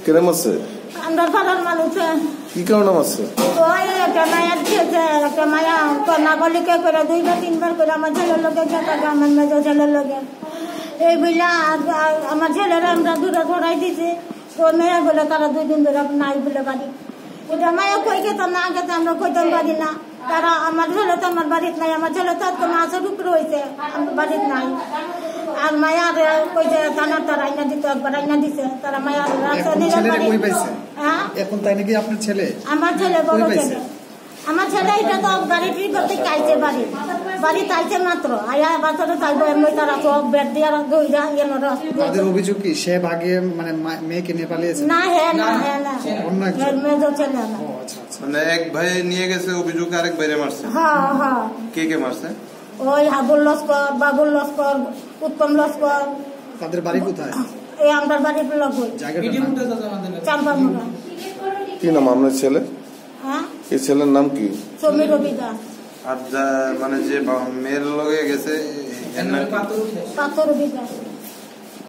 কিরম আছে? আমরা পাড়ার মানুষ। কি কারণে আছে? ওই একটা মায়ের দিয়েছে, একটা মায়া নাগলিকে করে 2 বা 3 বার করে আমার ছেলের লোকে গেছে, আমার মেজো ছেলের লোকে। এই বলে আমার ছেলেরা আমরা দূরে ধরাই দিছি। তো মেয়ে বলে তারা 2 দিন ধরে নাই বলে বাড়ি। এটা মায়া কই গেছে না গেছে আমরা কইতাম পারি না। তারা আমার ছেলে তো আমার বাড়িতে নাই, আমার ছেলে তো আজকে মাছের উপরে হয়েছে, আমার বাড়িতে নাই। আর মায়ার কইছে থানার তারা আইনা দিতে, একবার আইনা দিছে তারা মায়ার এখন। তাই নাকি আপনার ছেলে? আমার ছেলে বড় ছেলে, আমার ছেলে এটা তো গাড়ি করতে চাইছে, বাড়ি চাইছে মাত্র আয়া বাচ্চাটা চাইবো এমনি তারা তো বেড দিয়ে দইরা তাদের অভিযোগ কি সে ভাগে মানে মেয়েকে নিয়ে পালিয়েছে? না হ্যাঁ না হ্যাঁ না মেজো ছেলে না। মানে এক ভাই নিয়ে গেছে অভিযোগ, আরেক ভাইরে মারছে? হ্যাঁ হ্যাঁ। কে মারছে? ওই হাবুল লস্কর, বাবুল লস্কর, উত্তম লস্কর। তাদের বাড়ি কোথায়? এই আমার বাড়ির লোক চাম্পামুড়া। কি নাম আপনার ছেলে? হ্যাঁ, এই ছেলের নাম কি? সমীর রবিদা। আর মানে যে মেয়ের লগে গেছে পাথর রবিদা।